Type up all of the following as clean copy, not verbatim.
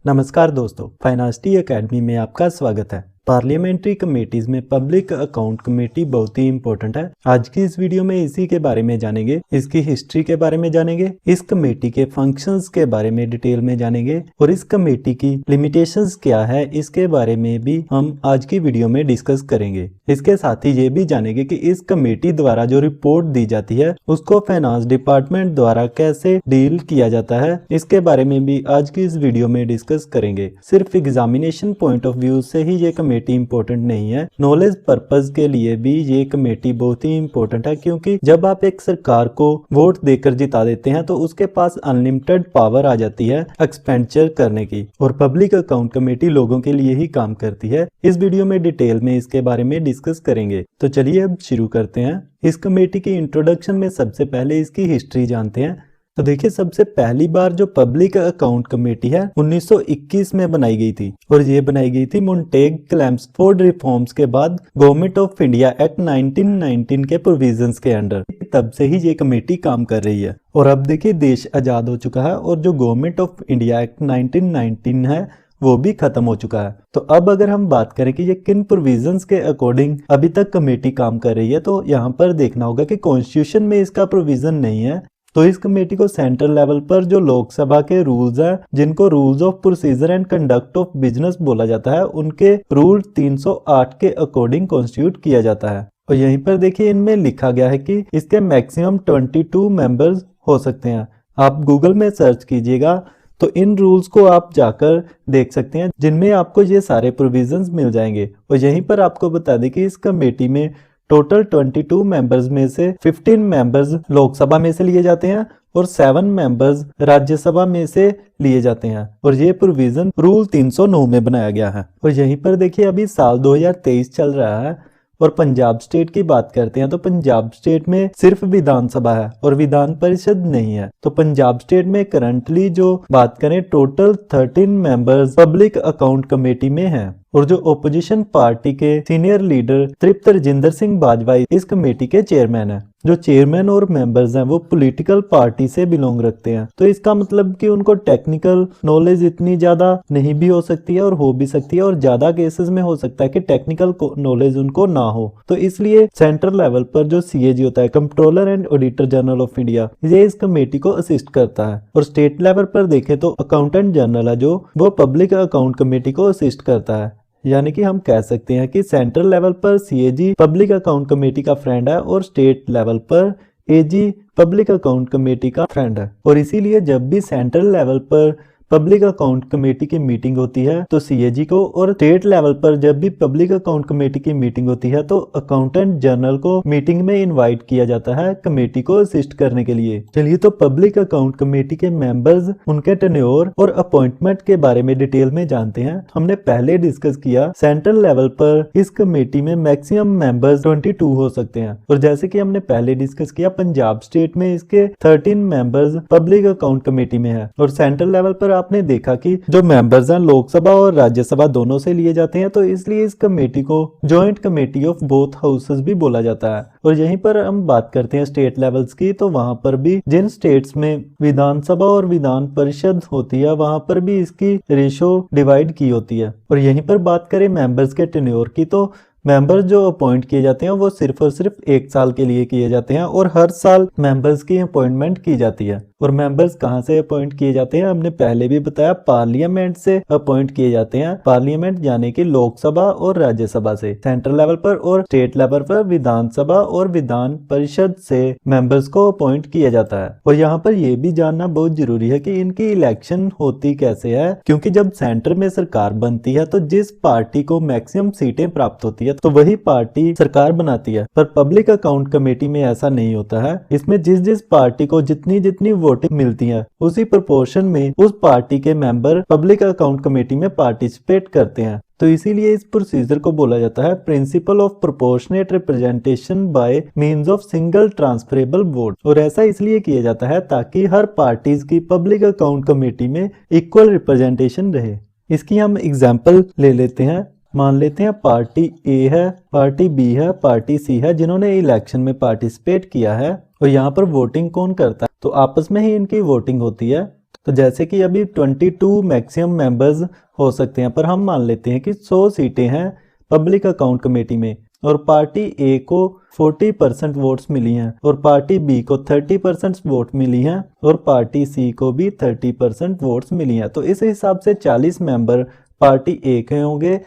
नमस्कार दोस्तों, फाइनास्टी एकेडमी में आपका स्वागत है। पार्लियामेंट्री कमेटीज में पब्लिक अकाउंट कमेटी बहुत ही इंपॉर्टेंट है। आज की इस वीडियो में इसी के बारे में जानेंगे, इसकी हिस्ट्री के बारे में जानेंगे, इस कमेटी के फंक्शंस के बारे में डिटेल में जानेंगे और इस कमेटी की लिमिटेशंस क्या है इसके बारे में भी हम आज की वीडियो में डिस्कस करेंगे। इसके साथ ही ये भी जानेंगे कि इस कमेटी द्वारा जो रिपोर्ट दी जाती है उसको फाइनेंस डिपार्टमेंट द्वारा कैसे डील किया जाता है, इसके बारे में भी आज की इस वीडियो में डिस्कस करेंगे। सिर्फ एग्जामिनेशन पॉइंट ऑफ व्यू से ही ये कमेटी इंपॉर्टेंट नहीं है, नॉलेज पर्पस के लिए भी ये कमेटी बहुत ही इंपॉर्टेंट है, क्योंकि जब आप एक सरकार को वोट देकर जिता देते हैं तो उसके पास अनलिमिटेड पावर आ जाती है एक्सपेंडिचर करने की, और पब्लिक अकाउंट कमेटी लोगों के लिए ही काम करती है। इस वीडियो में डिटेल में इसके बारे में डिस्कस करेंगे। तो चलिए अब शुरू करते हैं। इस कमेटी की इंट्रोडक्शन में सबसे पहले इसकी हिस्ट्री जानते हैं। तो देखिए, सबसे पहली बार जो पब्लिक अकाउंट कमेटी है 1921 में बनाई गई थी, और ये बनाई गई थी मोंटेग क्लेम्सफोर्ड रिफॉर्म्स के बाद गवर्नमेंट ऑफ इंडिया एक्ट 1919 के प्रोविजंस के अंडर। तब से ही ये कमेटी काम कर रही है, और अब देखिए देश आजाद हो चुका है और जो गवर्नमेंट ऑफ इंडिया एक्ट 1919 है वो भी खत्म हो चुका है। तो अब अगर हम बात करें कि ये किन प्रोविजंस के अकॉर्डिंग अभी तक कमेटी काम कर रही है, तो यहाँ पर देखना होगा कि कॉन्स्टिट्यूशन में इसका प्रोविजन नहीं है। तो इस कमेटी को सेंट्रल लेवल पर जो लोकसभा के रूल्स हैं, जिनको rules of procedure and conduct of business बोला जाता है, उनके रूल 308 के अकॉर्डिंग कॉन्स्टिट्यूट किया जाता है। और यहीं पर देखिए इनमें लिखा गया है कि इसके मैक्सिमम 22 मेंबर्स हो सकते हैं। आप गूगल में सर्च कीजिएगा तो इन रूल्स को आप जाकर देख सकते हैं, जिनमें आपको ये सारे प्रोविजंस मिल जाएंगे। और यहीं पर आपको बता दें कि इस कमेटी में टोटल 22 मेंबर्स में से 15 मेंबर्स लोकसभा में से लिए जाते हैं और 7 मेंबर्स राज्यसभा में से लिए जाते हैं, और ये प्रोविजन रूल 309 में बनाया गया है। और यहीं पर देखिए अभी साल 2023 चल रहा है, और पंजाब स्टेट की बात करते हैं तो पंजाब स्टेट में सिर्फ विधानसभा है और विधान परिषद नहीं है। तो पंजाब स्टेट में करंटली जो बात करें total 13 members public account committee में हैं, और जो ओपोजिशन पार्टी के सीनियर लीडर तृप्त राजिंदर सिंह बाजवा इस कमेटी के चेयरमैन हैं। जो चेयरमैन और मेंबर्स हैं वो पॉलिटिकल पार्टी से बिलोंग रखते हैं। तो इसका मतलब कि उनको टेक्निकल नॉलेज इतनी ज्यादा नहीं भी हो सकती है और हो भी सकती है, और ज्यादा केसेस में हो सकता है कि टेक्निकल नॉलेज उनको ना हो। तो इसलिए सेंट्रल लेवल पर जो सीएजी होता है, controller and auditor general of India, ये इस कमेटी को असिस्ट करता है। और स्टेट लेवल पर देखें तो अकाउंटेंट जनरल है जो वो पब्लिक अकाउंट कमेटी को असिस्ट करता है। यानी कि हम कह सकते हैं कि सेंट्रल लेवल पर सीएजी पब्लिक अकाउंट कमेटी का फ्रेंड है और स्टेट लेवल पर एजी पब्लिक अकाउंट कमेटी का फ्रेंड है। और इसीलिए जब भी सेंट्रल लेवल पर पब्लिक अकाउंट कमेटी की मीटिंग होती है तो सीएजी को, और स्टेट लेवल पर जब भी पब्लिक अकाउंट कमेटी की मीटिंग होती है तो अकाउंटेंट जनरल को मीटिंग में इनवाइट किया जाता है कमेटी को असिस्ट करने के लिए। चलिए, तो पब्लिक अकाउंट कमेटी के मेंबर्स, उनके टेन्योर और अपॉइंटमेंट के बारे में डिटेल में जानते हैं। हमने पहले डिस्कस किया सेंट्रल लेवल पर इस कमेटी में मैक्सिमम मेंबर्स 22 हो सकते हैं, और जैसे कि हमने पहले डिस्कस किया पंजाब स्टेट में इसके 13 मेंबर्स पब्लिक अकाउंट कमेटी में है। और सेंट्रल लेवल पर आपने देखा कि जो मेंबर्स हैं लोकसभा और राज्यसभा दोनों से लिए जाते हैं, तो इसलिए इस कमेटी को joint committee of both houses भी बोला जाता है। और यहीं पर हम बात करते हैं स्टेट लेवल्स की, तो वहां पर भी जिन स्टेट्स में विधानसभा और विधान परिषद होती है वहां पर भी इसकी रेशो डिवाइड की होती है। और यहीं पर बात करें मेंबर्स के टेन्योर की, तो मेंबर्स जो अपॉइंट किए जाते हैं वो सिर्फ और सिर्फ 1 साल के लिए किए जाते हैं, और हर साल मेंबर्स की अपॉइंटमेंट की जाती है। और मेंबर्स कहां से अपॉइंट किए जाते हैं, हमने पहले भी बताया पार्लियामेंट से अपॉइंट किए जाते हैं। पार्लियामेंट यानी कि लोकसभा और राज्यसभा से सेंट्रल लेवल पर, और स्टेट लेवल पर विधानसभा और विधान परिषद से मेंबर्स को अपॉइंट किया जाता है। और यहाँ पर यह भी जानना बहुत जरूरी है कि इनकी इलेक्शन होती कैसे है, क्योंकि जब सेंटर में सरकार बनती है तो जिस पार्टी को मैक्सिमम सीटें प्राप्त होती है तो वही पार्टी सरकार बनाती है। पर पब्लिक अकाउंट कमेटी में ऐसा नहीं होता है। इसमें जिस जिस पार्टी को जितनी जितनी वोटिंग मिलती है उसी प्रोपोर्शन में उस पार्टी के मेंबर पब्लिक अकाउंट कमेटी में पार्टिसिपेट करते हैं। तो इसीलिए इस प्रोसीजर को बोला जाता है principle of proportionate representation by means of single transferable vote. और ऐसा इसलिए किया जाता है ताकि हर पार्टीज की पब्लिक अकाउंट कमेटी में इक्वल रिप्रेजेंटेशन रहे। इसकी हम एग्जांपल ले लेते हैं। मान लेते हैं पार्टी ए है, पार्टी बी है, पार्टी सी है, जिन्होंने इलेक्शन में पार्टिसिपेट किया है। और यहाँ पर वोटिंग कौन करता है, तो आपस में ही इनकी वोटिंग होती है। तो जैसे कि अभी 22 मैक्सिमम मेंबर्स हो सकते हैं, पर हम मान लेते हैं कि 100 सीटें हैं पब्लिक अकाउंट कमेटी में और पार्टी ए को 40% वोट्स मिली हैं और पार्टी बी को 30% वोट मिली हैं और पार्टी सी को भी 30% वोट्स मिली हैं। तो इस हिसाब से 40 मेंबर पार्टी ए के होंगे,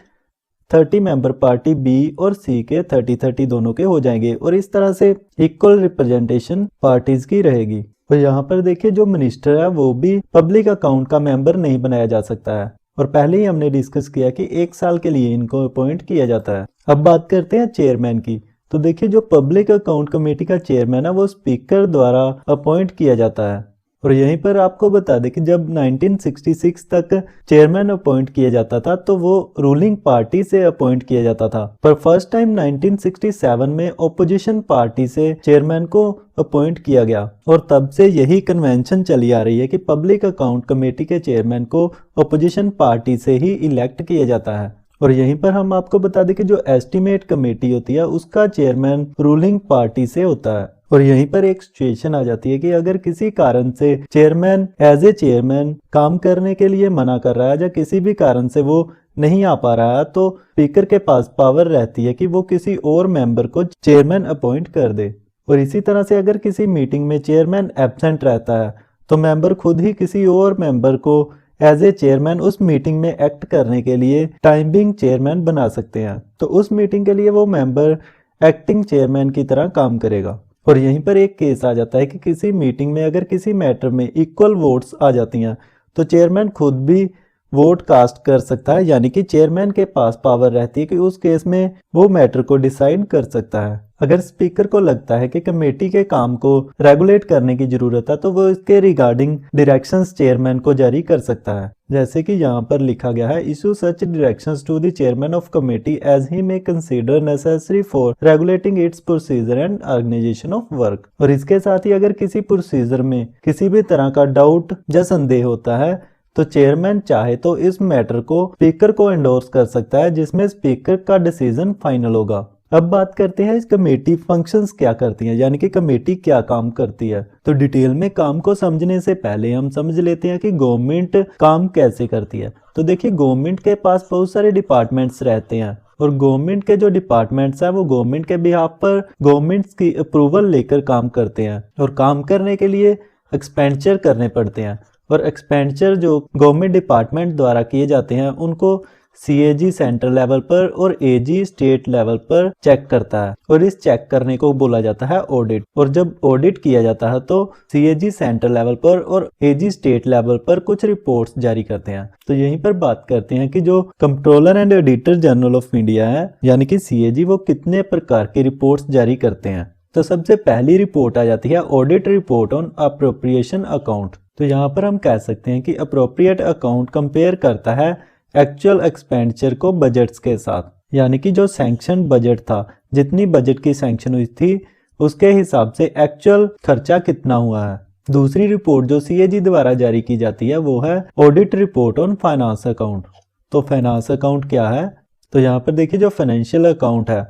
30 मेंबर पार्टी बी और सी के 30-30 दोनों के हो जाएंगे और इस तरह से इक्वल रिप्रेजेंटेशन पार्टीज की रहेगी। और यहाँ पर देखिए जो मिनिस्टर है वो भी पब्लिक अकाउंट का मेंबर नहीं बनाया जा सकता है और पहले ही हमने डिस्कस किया कि 1 साल के लिए इनको अपॉइंट किया जाता है। अब बात करते हैं चेयरमैन की। तो देखिए जो पब्लिक अकाउंट कमेटी का चेयरमैन है वो स्पीकर द्वारा अपॉइंट किया जाता है और यहीं पर आपको बता दें कि जब 1966 तक चेयरमैन अपॉइंट किया जाता था तो वो रूलिंग पार्टी से अपॉइंट किया जाता था, पर फर्स्ट टाइम 1967 में ऑपोजिशन पार्टी से चेयरमैन को अपॉइंट किया गया और तब से यही कन्वेंशन चली आ रही है कि पब्लिक अकाउंट कमेटी के चेयरमैन को ऑपोजिशन पार्टी से ही इलेक्ट किया जाता है। और यहीं पर हम आपको बता दें कि जो एस्टीमेट कमेटी होती है उसका चेयरमैन रूलिंग पार्टी से होता है। और यहीं पर एक सिचुएशन आ जाती है कि अगर किसी कारण से चेयरमैन एज ए चेयरमैन काम करने के लिए मना कर रहा है या किसी भी कारण से वो नहीं आ पा रहा है तो स्पीकर के पास पावर रहती है कि वो किसी और मेंबर को चेयरमैन अपॉइंट कर दे। और इसी तरह से अगर किसी मीटिंग में चेयरमैन एब्सेंट रहता है तो मेंबर खुद ही किसी और मेंबर को एज ए चेयरमैन उस मीटिंग में एक्ट करने के लिए टाइम बिंग चेयरमैन बना सकते हैं। तो उस मीटिंग के लिए वो मेंबर एक्टिंग चेयरमैन की तरह काम करेगा। और यहीं पर एक केस आ जाता है कि किसी मीटिंग में अगर किसी मैटर में इक्वल वोट्स आ जाती हैं तो चेयरमैन खुद भी वोट कास्ट कर सकता है, यानी कि चेयरमैन के पास पावर रहती है कि उस केस में वो मैटर को डिसाइड कर सकता है। अगर स्पीकर को लगता है कि कमेटी के काम को रेगुलेट करने की जरूरत है तो वो इसके रिगार्डिंग डायरेक्शंस चेयरमैन को जारी कर सकता है, जैसे कि यहाँ पर लिखा गया है, issue such directions to the chairman of committee as he may consider necessary for regulating its procedure and organisation of work. और इसके साथ ही अगर किसी प्रोसीजर में किसी भी तरह का डाउट या संदेह होता है तो चेयरमैन चाहे तो इस मैटर को स्पीकर को एंडोर्स कर सकता है, जिसमें स्पीकर का डिसीजन फाइनल होगा। अब बात करते हैं इस कमेटी फंक्शंस क्या करती हैं, यानी कि कमेटी क्या काम करती है। तो डिटेल में काम को समझने से पहले हम समझ लेते हैं कि गवर्नमेंट काम कैसे करती है। तो देखिए गवर्नमेंट के पास बहुत सारे डिपार्टमेंट्स रहते हैं और गवर्नमेंट के जो डिपार्टमेंट्स हैं वो गवर्नमेंट के बिहाफ पर गवर्नमेंट्स की अप्रूवल लेकर काम करते हैं और काम करने के लिए एक्सपेंडिचर करने पड़ते हैं और एक्सपेंडिचर जो गवर्नमेंट डिपार्टमेंट द्वारा किए जाते हैं उनको सीएजी सेंटर लेवल पर और एजी स्टेट लेवल पर चेक करता है और इस चेक करने को बोला जाता है ऑडिट। और जब ऑडिट किया जाता है तो सीएजी सेंटर लेवल पर और एजी स्टेट लेवल पर कुछ रिपोर्ट्स जारी करते हैं। तो यहीं पर बात करते हैं कि जो controller and auditor general of India है यानी कि सीएजी, वो कितने प्रकार की रिपोर्ट्स जारी करते हैं। तो सबसे पहली रिपोर्ट आ जाती है audit report on appropriation account. तो यहाँ पर हम कह सकते हैं कि अप्रोप्रिएट अकाउंट कंपेयर करता है एक्चुअल एक्सपेंडिचर को बजट्स के साथ, यानी कि जो सैंक्शन बजट था, जितनी बजट की सैंक्शन हुई थी उसके हिसाब से एक्चुअल खर्चा कितना हुआ है। दूसरी रिपोर्ट जो सीएजी द्वारा जारी की जाती है वो है audit report on finance account. तो फाइनेंस अकाउंट क्या है, तो यहाँ पर देखिए जो फाइनेंशियल अकाउंट है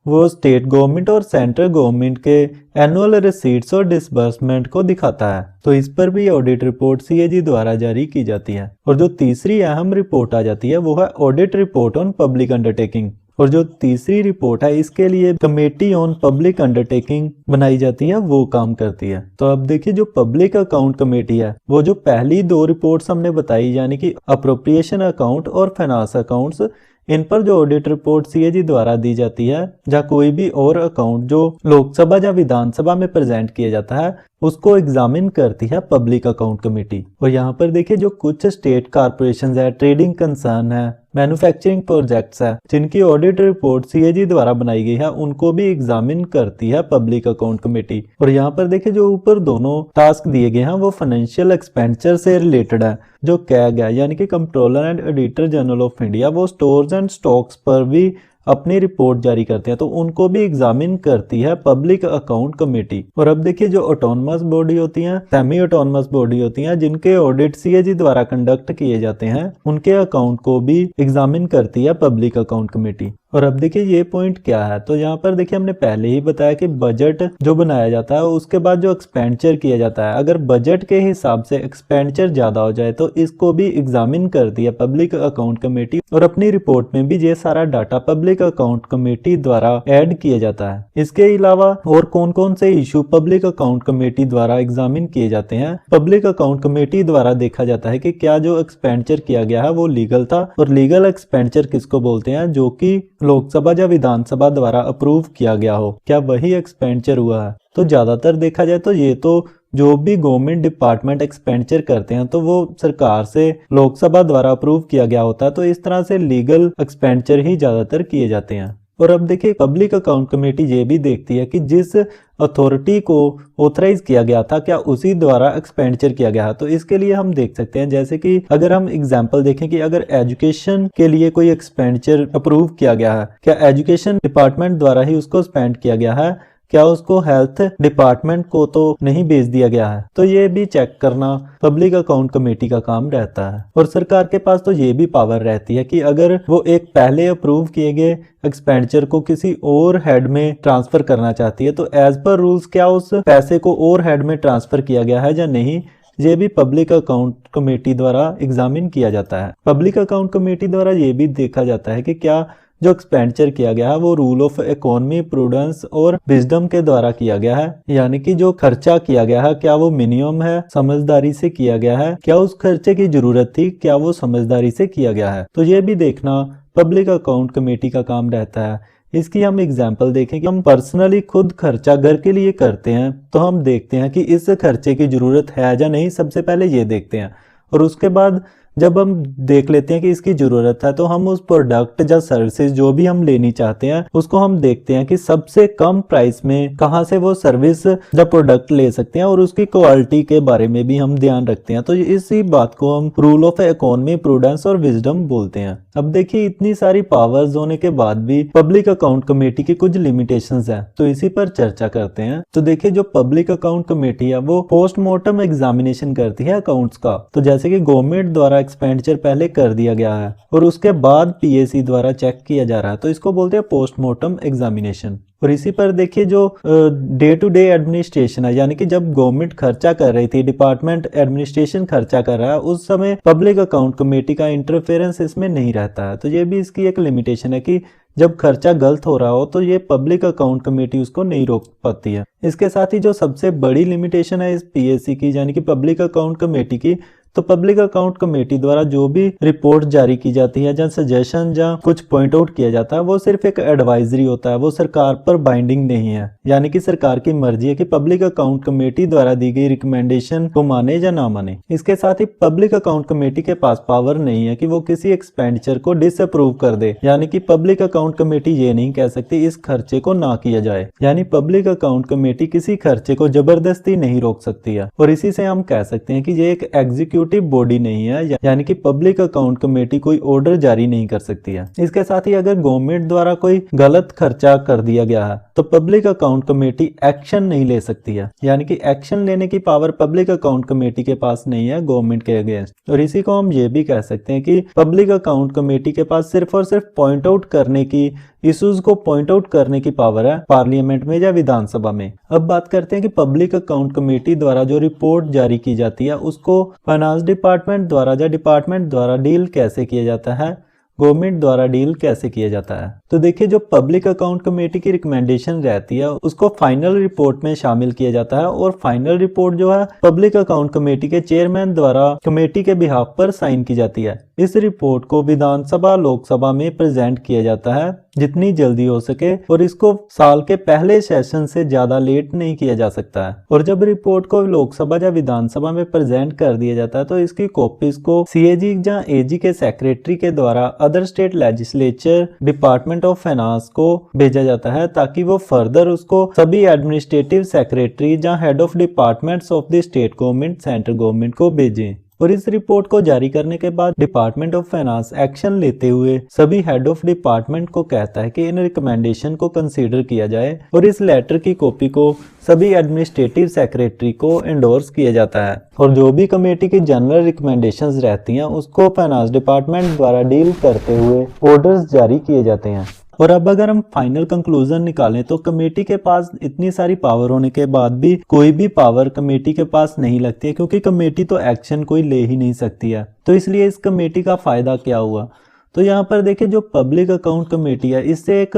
वो स्टेट गवर्नमेंट और सेंट्रल गवर्नमेंट के एनुअल रिसीट्स और डिसबर्समेंट को दिखाता है। तो इस पर भी ऑडिट रिपोर्ट सीएजी द्वारा जारी की जाती है। और जो तीसरी अहम रिपोर्ट आ जाती है वो है audit report on public undertaking. और जो तीसरी रिपोर्ट है इसके लिए कमेटी ऑन पब्लिक अंडरटेकिंग बनाई जाती है, वो काम करती है। तो अब देखिए जो पब्लिक अकाउंट कमेटी है वो जो पहली दो रिपोर्ट्स हमने बताई यानी कि अप्रोप्रिएशन अकाउंट और फाइनेंस अकाउंट्स, इन पर जो ऑडिट रिपोर्ट सीएजी द्वारा दी जाती है या कोई भी और अकाउंट जो लोकसभा या विधानसभा में प्रेजेंट किया जाता है उसको एग्जामिन करती है पब्लिक अकाउंट कमेटी। और यहाँ पर देखिए जो कुछ स्टेट कॉर्पोरेशंस है, ट्रेडिंग कंसर्न है, मैन्युफैक्चरिंग प्रोजेक्ट्स है, जिनकी ऑडिट रिपोर्ट सीएजी द्वारा बनाई गई है उनको भी एग्जामिन करती है पब्लिक अकाउंट कमेटी। और यहाँ पर देखिए जो ऊपर दोनों टास्क दिए गए हैं वो फाइनेंशियल एक्सपेंडिचर से रिलेटेड है। जो कहा गया यानी कि controller and auditor general of India वो स्टोर्स एंड स्टॉक्स पर भी अपनी रिपोर्ट जारी करते हैं, तो उनको भी एग्जामिन करती है पब्लिक अकाउंट कमेटी। और अब देखिए जो ऑटोनमस बॉडी होती हैं, सेमी ऑटोनमस बॉडी होती हैं, जिनके ऑडिट सीएजी द्वारा कंडक्ट किए जाते हैं, उनके अकाउंट को भी एग्जामिन करती है पब्लिक अकाउंट कमेटी। और अब देखिए ये पॉइंट क्या है, तो यहाँ पर देखिए हमने पहले ही बताया कि बजट जो बनाया जाता है उसके बाद जो एक्सपेंडिचर किया जाता है, अगर बजट के हिसाब से एक्सपेंडिचर ज्यादा हो जाए तो इसको भी एग्जामिन करती है पब्लिक अकाउंट कमेटी, और अपनी रिपोर्ट में भी ये सारा डाटा पब्लिक अकाउंट कमेटी द्वारा ऐड किया जाता है। इसके अलावा और कौन कौन से इशू पब्लिक अकाउंट कमेटी द्वारा एग्जामिन किए जाते हैं, पब्लिक अकाउंट कमेटी द्वारा देखा जाता है कि क्या जो एक्सपेंडिचर किया गया है वो लीगल था, और लीगल एक्सपेंडिचर किसको बोलते हैं, जो कि लोकसभा या विधानसभा द्वारा अप्रूव किया गया हो, क्या वही एक्सपेंडिचर हुआ है। तो ज्यादातर देखा जाए तो ये तो जो भी गवर्नमेंट डिपार्टमेंट एक्सपेंडिचर करते हैं तो वो सरकार से लोकसभा द्वारा अप्रूव किया गया होता है, तो इस तरह से लीगल एक्सपेंडिचर ही ज्यादातर किए जाते हैं। और अब देखिए पब्लिक अकाउंट कमेटी ये भी देखती है कि जिस अथॉरिटी को ऑथराइज किया गया था क्या उसी द्वारा एक्सपेंडिचर किया गया है। तो इसके लिए हम देख सकते हैं, जैसे कि अगर हम एग्जांपल देखें कि अगर एजुकेशन के लिए कोई एक्सपेंडिचर अप्रूव किया गया है, क्या एजुकेशन डिपार्टमेंट द्वारा ही उसको स्पेंड किया गया है, क्या उसको हेल्थ डिपार्टमेंट को तो नहीं भेज दिया गया है। तो ये भी चेक करना पब्लिक अकाउंट कमेटी का काम रहता है। और सरकार के पास तो ये भी पावर रहती है कि अगर वो एक पहले अप्रूव किए गए एक्सपेंडिचर को किसी और हेड में ट्रांसफर करना चाहती है तो एज पर रूल्स क्या उस पैसे को और हेड में ट्रांसफर किया गया है या नहीं, ये भी पब्लिक अकाउंट कमेटी द्वारा एग्जामिन किया जाता है। पब्लिक अकाउंट कमेटी द्वारा ये भी देखा जाता है कि क्या जो एक्सपेंडिचर किया गया है वो रूल ऑफ इकोनॉमी, प्रूडेंस और विजडम के द्वारा किया गया है, यानी कि जो खर्चा किया गया है क्या वो मिनिमम है, समझदारी से किया गया है, क्या उस खर्चे की जरूरत थी, क्या वो समझदारी से किया गया है। तो ये भी देखना पब्लिक अकाउंट कमेटी का काम रहता है। इसकी हम एग्जाम्पल देखें कि हम पर्सनली खुद खर्चा घर के लिए करते हैं तो हम देखते हैं कि इस खर्चे की जरूरत है या नहीं, सबसे पहले ये देखते हैं। और उसके बाद जब हम देख लेते हैं कि इसकी जरूरत है तो हम उस प्रोडक्ट या सर्विसेज जो भी हम लेनी चाहते हैं उसको हम देखते हैं कि सबसे कम प्राइस में कहां से वो सर्विस या प्रोडक्ट ले सकते हैं, और उसकी क्वालिटी के बारे में भी हम ध्यान रखते हैं। तो इसी बात को हम रूल ऑफ इकोनॉमी, प्रूडेंस और विजडम बोलते हैं। अब देखिए इतनी सारी पावर्स होने के बाद भी पब्लिक अकाउंट कमेटी की कुछ लिमिटेशंस हैं, तो इसी पर चर्चा करते हैं। तो देखिए जो पब्लिक अकाउंट कमेटी है वो पोस्टमार्टम एग्जामिनेशन करती है अकाउंट्स का। तो जैसे कि गवर्नमेंट द्वारा एक्सपेंडिचर पहले कर दिया गया है और उसके बाद पीएसी द्वारा चेक किया जा रहा है, तो इसको बोलते हैं पोस्टमार्टम एग्जामिनेशन। और इसी पर देखिए जो डे टू डे एडमिनिस्ट्रेशन है, यानी कि जब गवर्नमेंट खर्चा कर रही थी, डिपार्टमेंट एडमिनिस्ट्रेशन खर्चा कर रहा है, उस समय पब्लिक अकाउंट कमेटी का इंटरफेरेंस इसमें नहीं रहता है। तो ये भी इसकी एक लिमिटेशन है कि जब खर्चा गलत हो रहा हो तो ये पब्लिक अकाउंट कमेटी उसको नहीं रोक पाती है। इसके साथ ही जो सबसे बड़ी लिमिटेशन है इस पीएससी की, यानी कि पब्लिक अकाउंट कमेटी की, तो पब्लिक अकाउंट कमेटी द्वारा जो भी रिपोर्ट जारी की जाती है, जहाँ सजेशन या कुछ पॉइंट आउट किया जाता है, वो सिर्फ एक एडवाइजरी होता है, वो सरकार पर बाइंडिंग नहीं है। यानी कि सरकार की मर्जी है कि पब्लिक अकाउंट कमेटी द्वारा दी गई रिकमेंडेशन को माने या ना माने। इसके साथ ही पब्लिक अकाउंट कमेटी के पास पावर नहीं है कि वो किसी एक्सपेंडिचर को डिसअप्रूव कर दे, यानी कि पब्लिक अकाउंट कमेटी ये नहीं कह सकती इस खर्चे को ना किया जाए, यानी पब्लिक अकाउंट कमेटी किसी खर्चे को जबरदस्ती नहीं रोक सकती है। और इसी से हम कह सकते हैं कि ये एक एग्जीक्यूटिव बॉडी नहीं है, यानी कि पब्लिक अकाउंट कमेटी कोई ऑर्डर जारी नहीं कर सकती है। इसके साथ ही अगर गवर्नमेंट द्वारा कोई गलत खर्चा कर दिया गया है तो पब्लिक अकाउंट कमेटी एक्शन नहीं ले सकती है, यानी कि एक्शन लेने की पावर पब्लिक अकाउंट कमेटी के पास नहीं है गवर्नमेंट के अगेंस्ट। और इसी को हम ये भी कह सकते हैं कि पब्लिक अकाउंट कमेटी के पास सिर्फ और सिर्फ पॉइंट आउट करने की, इश्यूज को पॉइंट आउट करने की पावर है पार्लियामेंट में या विधानसभा में। अब बात करते हैं कि पब्लिक अकाउंट कमेटी द्वारा जो रिपोर्ट जारी की जाती है उसको फाइनेंस डिपार्टमेंट द्वारा या डिपार्टमेंट द्वारा डील कैसे किया जाता है, गवर्नमेंट द्वारा डील कैसे किया जाता है। तो देखिए जो पब्लिक अकाउंट कमेटी की रिकमेंडेशन रहती है उसको फाइनल रिपोर्ट में शामिल किया जाता है, और फाइनल रिपोर्ट जो है पब्लिक अकाउंट कमेटी के चेयरमैन द्वारा कमेटी के बिहाफ पर साइन की जाती है। इस रिपोर्ट को विधानसभा, लोकसभा में प्रेजेंट किया जाता है जितनी जल्दी हो सके, और इसको साल के पहले सेशन से ज्यादा लेट नहीं किया जा सकता है। और जब रिपोर्ट को लोकसभा या विधानसभा में प्रेजेंट कर दिया जाता है तो इसकी कॉपीज को सीएजी या एजी के सेक्रेटरी के द्वारा other state legislature, department of finance को भेजा जाता है, ताकि वो फर्दर उसको सभी एडमिनिस्ट्रेटिव सेक्रेटरी या head of departments of the state government, central government को भेजें। और इस रिपोर्ट को जारी करने के बाद डिपार्टमेंट ऑफ फाइनेंस एक्शन लेते हुए सभी हेड ऑफ डिपार्टमेंट को कहता है कि इन रिकमेंडेशन को कंसीडर किया जाए, और इस लेटर की कॉपी को सभी एडमिनिस्ट्रेटिव सेक्रेटरी को एंडोर्स किया जाता है। और जो भी कमेटी की जनरल रिकमेंडेशंस रहती हैं उसको फाइनेंस डिपार्टमेंट द्वारा डील करते हुए ऑर्डर्स जारी किए जाते हैं। और अब अगर हम फाइनल कंक्लूजन निकालें तो कमेटी के पास इतनी सारी पावर होने के बाद भी कोई भी पावर कमेटी के पास नहीं लगती है, क्योंकि कमेटी तो एक्शन कोई ले ही नहीं सकती है। तो इसलिए इस कमेटी का फायदा क्या हुआ? तो यहाँ पर देखिए, जो पब्लिक अकाउंट कमेटी है, इससे एक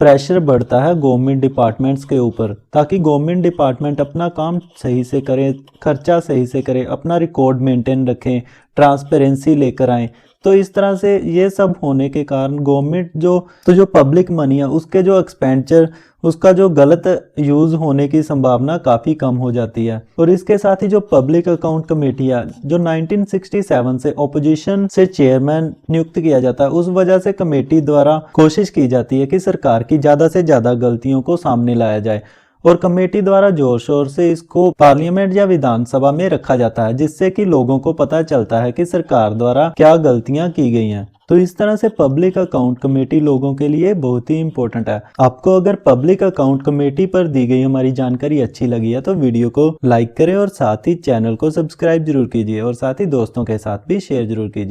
प्रेशर बढ़ता है गवर्नमेंट डिपार्टमेंट्स के ऊपर, ताकि गवर्नमेंट डिपार्टमेंट अपना काम सही से करें, खर्चा सही से करें, अपना रिकॉर्ड मेंटेन रखें, ट्रांसपेरेंसी लेकर आएं। तो इस तरह से ये सब होने के कारण गवर्नमेंट जो पब्लिक मनी है उसके जो एक्सपेंडिचर, उसका जो गलत यूज होने की संभावना काफी कम हो जाती है। और इसके साथ ही जो पब्लिक अकाउंट कमेटी है, जो 1967 से ऑपोजिशन से चेयरमैन नियुक्त किया जाता है, उस वजह से कमेटी द्वारा कोशिश की जाती है कि सरकार की ज्यादा से ज्यादा गलतियों को सामने लाया जाए, और कमेटी द्वारा जोर शोर से इसको पार्लियामेंट या विधानसभा में रखा जाता है, जिससे कि लोगों को पता चलता है कि सरकार द्वारा क्या गलतियां की गई हैं। तो इस तरह से पब्लिक अकाउंट कमेटी लोगों के लिए बहुत ही इंपॉर्टेंट है। आपको अगर पब्लिक अकाउंट कमेटी पर दी गई हमारी जानकारी अच्छी लगी है तो वीडियो को लाइक करें और साथ ही चैनल को सब्सक्राइब जरूर कीजिए, और साथ ही दोस्तों के साथ भी शेयर जरूर कीजिए।